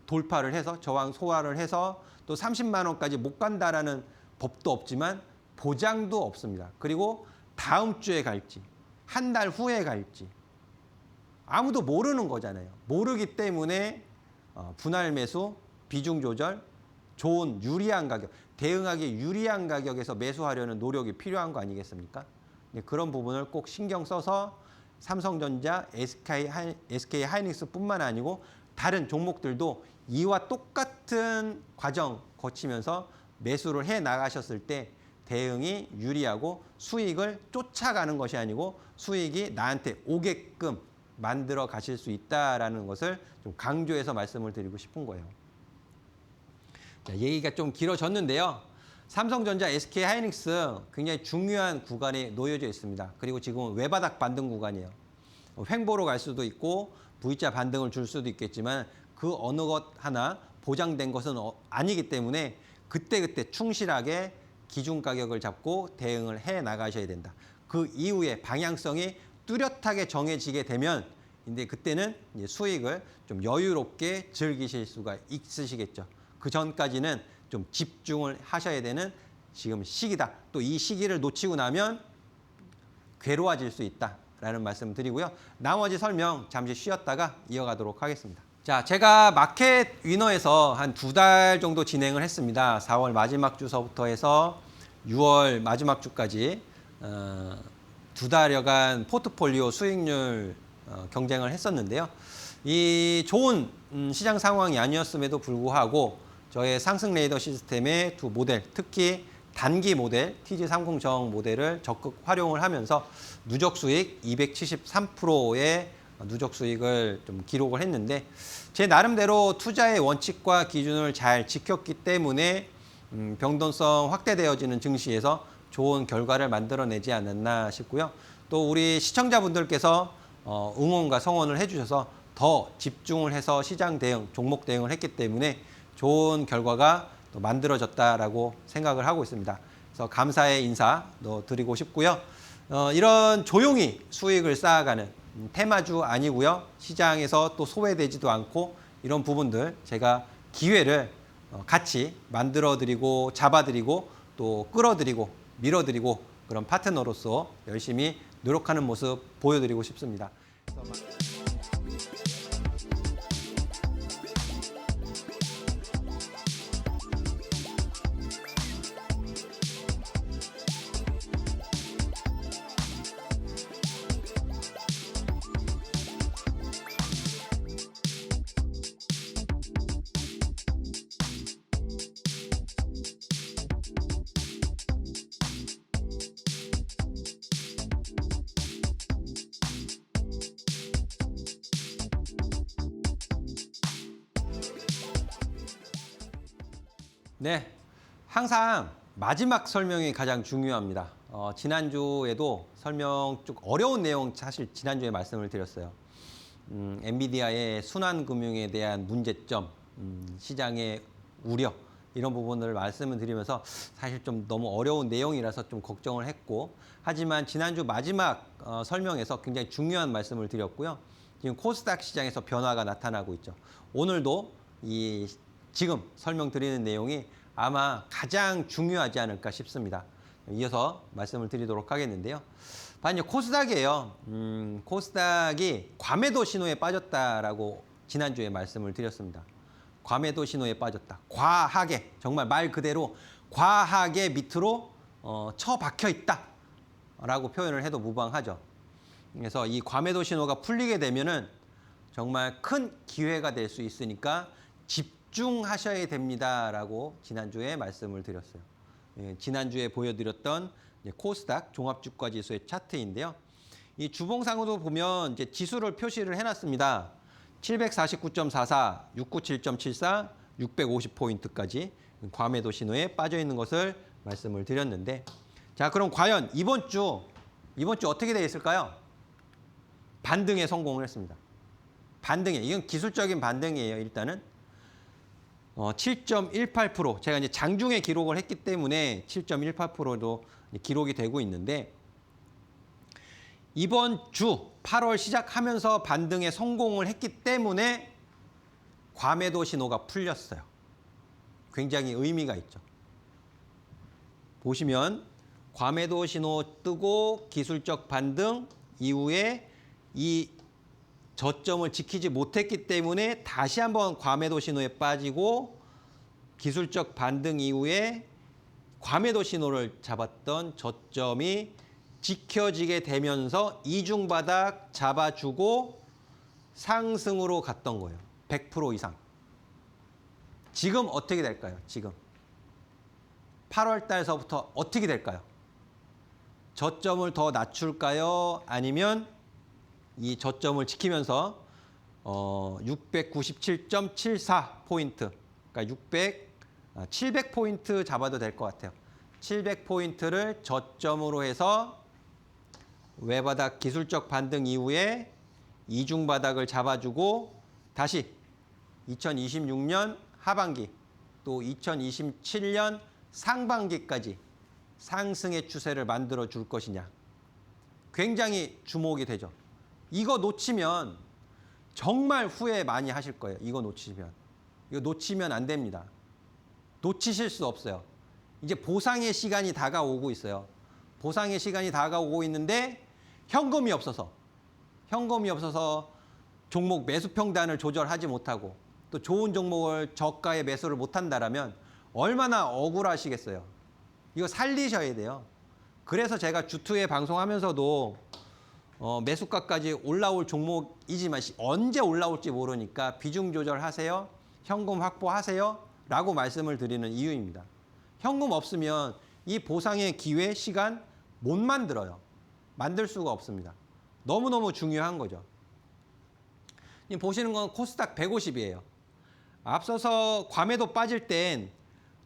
돌파를 해서 저항 소화를 해서 또 30만 원까지 못 간다라는 법도 없지만 보장도 없습니다. 그리고 다음 주에 갈지 한 달 후에 갈지 아무도 모르는 거잖아요. 모르기 때문에 분할 매수, 비중 조절, 좋은 유리한 가격, 대응하기 유리한 가격에서 매수하려는 노력이 필요한 거 아니겠습니까? 그런 부분을 꼭 신경 써서 삼성전자, SK 하이닉스뿐만 아니고 다른 종목들도 이와 똑같은 과정 거치면서 매수를 해 나가셨을 때 대응이 유리하고 수익을 쫓아가는 것이 아니고 수익이 나한테 오게끔 만들어 가실 수 있다라는 것을 좀 강조해서 말씀을 드리고 싶은 거예요. 자, 얘기가 좀 길어졌는데요. 삼성전자, SK 하이닉스 굉장히 중요한 구간에 놓여져 있습니다. 그리고 지금은 외바닥 반등 구간이에요. 횡보로 갈 수도 있고 V자 반등을 줄 수도 있겠지만 그 어느 것 하나 보장된 것은 아니기 때문에 그때그때 충실하게 기준 가격을 잡고 대응을 해 나가셔야 된다. 그 이후에 방향성이 뚜렷하게 정해지게 되면 근데 그때는 이제 수익을 좀 여유롭게 즐기실 수가 있으시겠죠. 그 전까지는 좀 집중을 하셔야 되는 지금 시기다. 또 이 시기를 놓치고 나면 괴로워질 수 있다라는 말씀 드리고요. 나머지 설명 잠시 쉬었다가 이어가도록 하겠습니다. 자, 제가 마켓 위너에서 한 2달 정도 진행을 했습니다. 4월 마지막 주서부터 해서 6월 마지막 주까지 2달여간 포트폴리오 수익률 경쟁을 했었는데요. 이 좋은 시장 상황이 아니었음에도 불구하고 저의 상승 레이더 시스템의 두 모델, 특히 단기 모델, TG30 저항 모델을 적극 활용을 하면서 누적 수익 273%의 누적 수익을 좀 기록을 했는데 제 나름대로 투자의 원칙과 기준을 잘 지켰기 때문에 병동성 확대되어지는 증시에서 좋은 결과를 만들어내지 않았나 싶고요. 또 우리 시청자분들께서 응원과 성원을 해주셔서 더 집중을 해서 시장 대응, 종목 대응을 했기 때문에 좋은 결과가 또 만들어졌다라고 생각을 하고 있습니다. 그래서 감사의 인사 드리고 싶고요. 이런 조용히 수익을 쌓아가는 테마주 아니고요. 시장에서 또 소외되지도 않고 이런 부분들 제가 기회를 같이 만들어드리고 잡아드리고 또 끌어드리고 밀어드리고 그런 파트너로서 열심히 노력하는 모습 보여드리고 싶습니다. 네, 항상 마지막 설명이 가장 중요합니다. 지난주에도 설명 좀 어려운 내용 사실 지난주에 말씀을 드렸어요. 엔비디아의 순환금융에 대한 문제점, 시장의 우려 이런 부분을 말씀을 드리면서 사실 좀 너무 어려운 내용이라서 좀 걱정을 했고 하지만 지난주 마지막 설명에서 굉장히 중요한 말씀을 드렸고요. 지금 코스닥 시장에서 변화가 나타나고 있죠. 오늘도 지금 설명드리는 내용이 아마 가장 중요하지 않을까 싶습니다. 이어서 말씀을 드리도록 하겠는데요. 반면 코스닥이에요. 코스닥이 과매도 신호에 빠졌다라고 지난주에 말씀을 드렸습니다. 과매도 신호에 빠졌다. 과하게, 정말 말 그대로 과하게 밑으로 처박혀 있다라고 표현을 해도 무방하죠. 그래서 이 과매도 신호가 풀리게 되면은 정말 큰 기회가 될 수 있으니까 집중하셔야 됩니다라고 지난주에 말씀을 드렸어요. 지난주에 보여드렸던 코스닥 종합주가지수의 차트인데요. 이 주봉상으로 보면 이제 지수를 표시를 해놨습니다. 749.44, 697.74, 650포인트까지 과매도 신호에 빠져 있는 것을 말씀을 드렸는데, 자, 그럼 과연 이번 주 어떻게 되어 있을까요? 반등에 성공을 했습니다. 반등에, 이건 기술적인 반등이에요. 일단은 7.18%, 제가 이제 장중에 기록을 했기 때문에 7.18%도 기록이 되고 있는데, 이번 주 8월 시작하면서 반등에 성공을 했기 때문에 과매도 신호가 풀렸어요. 굉장히 의미가 있죠. 보시면 과매도 신호 뜨고 기술적 반등 이후에 이 저점을 지키지 못했기 때문에 다시 한번 과매도 신호에 빠지고, 기술적 반등 이후에 과매도 신호를 잡았던 저점이 지켜지게 되면서 이중바닥 잡아주고 상승으로 갔던 거예요. 100% 이상. 지금 어떻게 될까요? 지금 8월 달서부터 어떻게 될까요? 저점을 더 낮출까요? 아니면 이 저점을 지키면서 697.74포인트, 그러니까 700포인트 잡아도 될 것 같아요. 700포인트를 저점으로 해서 외바닥 기술적 반등 이후에 이중바닥을 잡아주고 다시 2026년 하반기 또 2027년 상반기까지 상승의 추세를 만들어 줄 것이냐. 굉장히 주목이 되죠. 이거 놓치면 정말 후회 많이 하실 거예요. 이거 놓치면 안 됩니다. 놓치실 수 없어요. 이제 보상의 시간이 다가오고 있어요. 보상의 시간이 다가오고 있는데 현금이 없어서 종목 매수 평단을 조절하지 못하고 또 좋은 종목을 저가에 매수를 못한다라면 얼마나 억울하시겠어요. 이거 살리셔야 돼요. 그래서 제가 주투에 방송하면서도 매수가까지 올라올 종목이지만 언제 올라올지 모르니까 비중 조절하세요. 현금 확보하세요. 라고 말씀을 드리는 이유입니다. 현금 없으면 이 보상의 기회, 시간 못 만들어요. 만들 수가 없습니다. 너무너무 중요한 거죠. 보시는 건 코스닥 150이에요. 앞서서 과매도 빠질 땐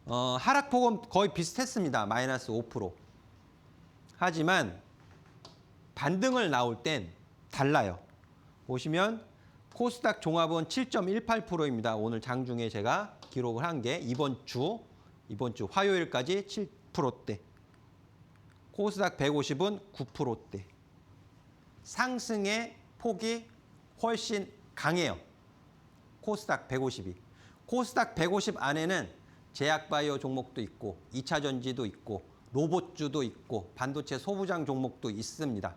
하락폭은 거의 비슷했습니다. 마이너스 5%. 하지만 반등을 나올 땐 달라요. 보시면 코스닥 종합은 7.18%입니다. 오늘 장중에 제가 기록을 한 게 이번 주 화요일까지 7%대. 코스닥 150은 9%대. 상승의 폭이 훨씬 강해요. 코스닥 150이. 코스닥 150 안에는 제약바이오 종목도 있고 2차전지도 있고 로봇주도 있고 반도체 소부장 종목도 있습니다.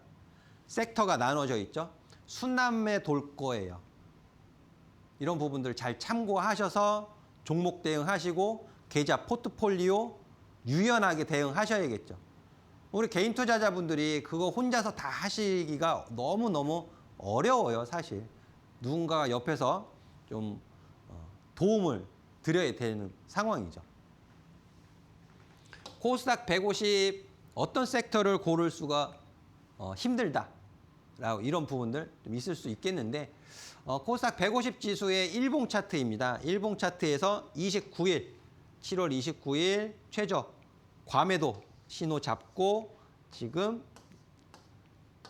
섹터가 나눠져 있죠. 순남매 돌 거예요. 이런 부분들 잘 참고하셔서 종목 대응하시고 계좌 포트폴리오 유연하게 대응하셔야겠죠. 우리 개인 투자자분들이 그거 혼자서 다 하시기가 너무너무 어려워요, 사실. 누군가가 옆에서 좀 도움을 드려야 되는 상황이죠. 코스닥 150 어떤 섹터를 고를 수가 힘들다. 이런 부분들 좀 있을 수 있겠는데, 코스닥 150 지수의 일봉 차트입니다. 일봉 차트에서 7월 29일 최저 과매도 신호 잡고 지금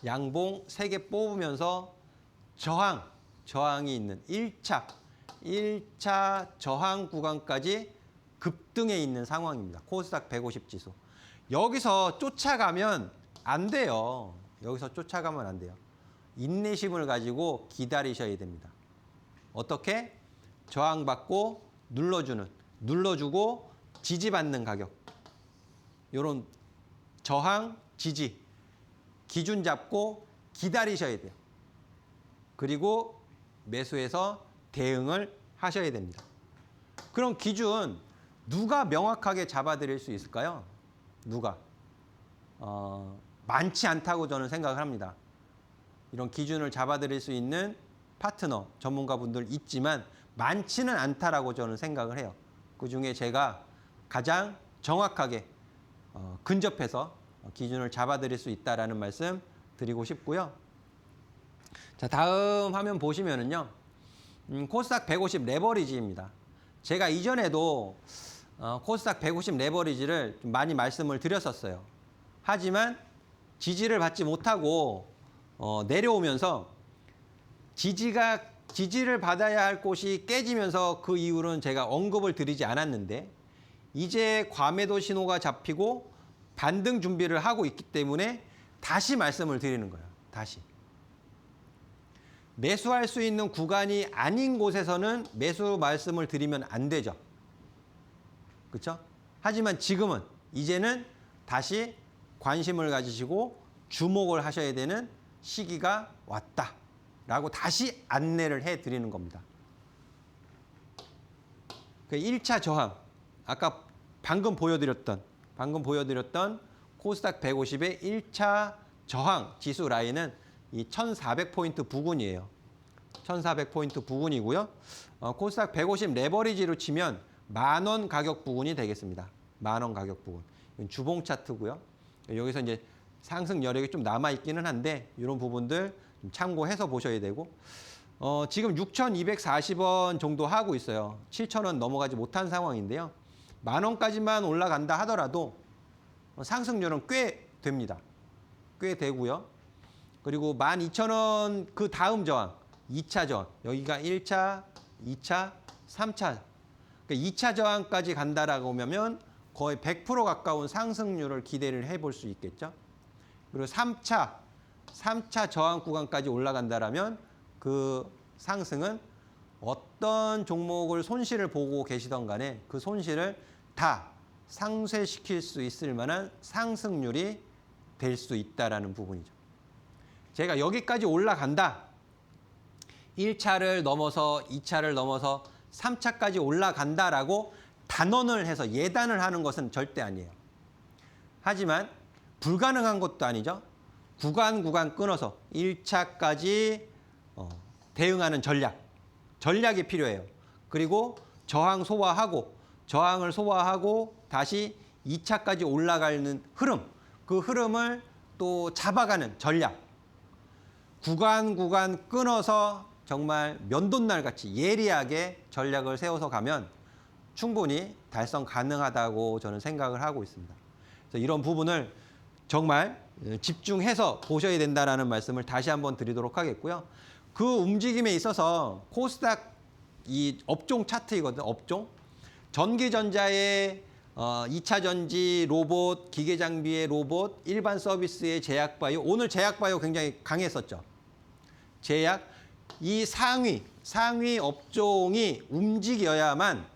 양봉 3개 뽑으면서 저항이 있는 1차 저항 구간까지 급등해 있는 상황입니다. 코스닥 150 지수. 여기서 쫓아가면 안 돼요. 인내심을 가지고 기다리셔야 됩니다. 어떻게? 저항받고 눌러주고 지지받는 가격. 이런 저항, 지지, 기준 잡고 기다리셔야 돼요. 그리고 매수해서 대응을 하셔야 됩니다. 그럼 기준 누가 명확하게 잡아드릴 수 있을까요? 누가? 많지 않다고 저는 생각을 합니다. 이런 기준을 잡아드릴 수 있는 파트너, 전문가분들 있지만 많지는 않다라고 저는 생각을 해요. 그중에 제가 가장 정확하게 근접해서 기준을 잡아드릴 수 있다라는 말씀 드리고 싶고요. 자, 다음 화면 보시면은요. 코스닥 150 레버리지입니다. 제가 이전에도 코스닥 150 레버리지를 좀 많이 말씀을 드렸었어요. 하지만 지지를 받지 못하고 내려오면서 지지를 받아야 할 곳이 깨지면서 그 이후로는 제가 언급을 드리지 않았는데 이제 과매도 신호가 잡히고 반등 준비를 하고 있기 때문에 다시 말씀을 드리는 거예요. 다시. 매수할 수 있는 구간이 아닌 곳에서는 매수 말씀을 드리면 안 되죠. 그렇죠? 하지만 지금은 이제는 다시 관심을 가지시고 주목을 하셔야 되는 시기가 왔다라고 다시 안내를 해드리는 겁니다. 그 1차 저항, 아까 방금 보여드렸던 코스닥 150의 1차 저항 지수 라인은 이 1400포인트 부근이에요. 1400포인트 부근이고요. 코스닥 150 레버리지로 치면 10,000원 가격 부근이 되겠습니다. 10,000원 가격 부근. 이건 주봉 차트고요. 여기서 이제 상승 여력이 좀 남아있기는 한데 이런 부분들 좀 참고해서 보셔야 되고 지금 6,240원 정도 하고 있어요. 7,000원 넘어가지 못한 상황인데요. 10,000원까지만 올라간다 하더라도 상승률은 꽤 됩니다. 꽤 되고요. 그리고 12,000원 그 다음 저항, 2차 저항. 여기가 1차, 2차, 3차. 그러니까 2차 저항까지 간다라고 하면 거의 100% 가까운 상승률을 기대를 해볼 수 있겠죠. 그리고 3차 저항 구간까지 올라간다라면 그 상승은 어떤 종목을 손실을 보고 계시던 간에 그 손실을 다 상쇄시킬 수 있을 만한 상승률이 될 수 있다라는 부분이죠. 제가 여기까지 올라간다. 1차를 넘어서 2차를 넘어서 3차까지 올라간다라고 단언을 해서 예단을 하는 것은 절대 아니에요. 하지만 불가능한 것도 아니죠. 구간 끊어서 1차까지 대응하는 전략이 필요해요. 그리고 저항을 소화하고 다시 2차까지 올라가는 흐름, 그 흐름을 또 잡아가는 전략. 구간 끊어서 정말 면도날 같이 예리하게 전략을 세워서 가면 충분히 달성 가능하다고 저는 생각을 하고 있습니다. 그래서 이런 부분을 정말 집중해서 보셔야 된다는 말씀을 다시 한번 드리도록 하겠고요. 그 움직임에 있어서 코스닥 이 업종 차트이거든요. 업종. 전기전자의 2차 전지 로봇, 기계장비의 로봇, 일반 서비스의 제약바이오. 오늘 제약바이오 굉장히 강했었죠. 제약. 이 상위 업종이 움직여야만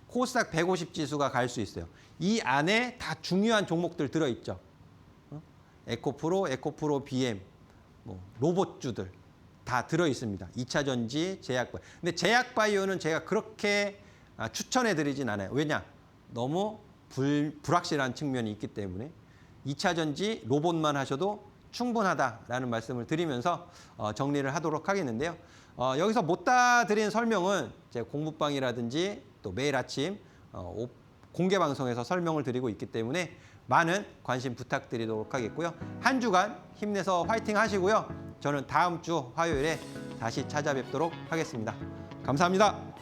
코스닥 150 지수가 갈 수 있어요. 이 안에 다 중요한 종목들 들어있죠. 에코프로 BM, 로봇주들 다 들어있습니다. 2차 전지, 제약바이오. 근데 제약바이오는 제가 그렇게 추천해드리진 않아요. 왜냐? 너무 불확실한 측면이 있기 때문에 2차 전지 로봇만 하셔도 충분하다라는 말씀을 드리면서 정리를 하도록 하겠는데요. 여기서 못다 드린 설명은 제 공부방이라든지 또 매일 아침 공개 방송에서 설명을 드리고 있기 때문에 많은 관심 부탁드리도록 하겠고요. 한 주간 힘내서 화이팅 하시고요. 저는 다음 주 화요일에 다시 찾아뵙도록 하겠습니다. 감사합니다.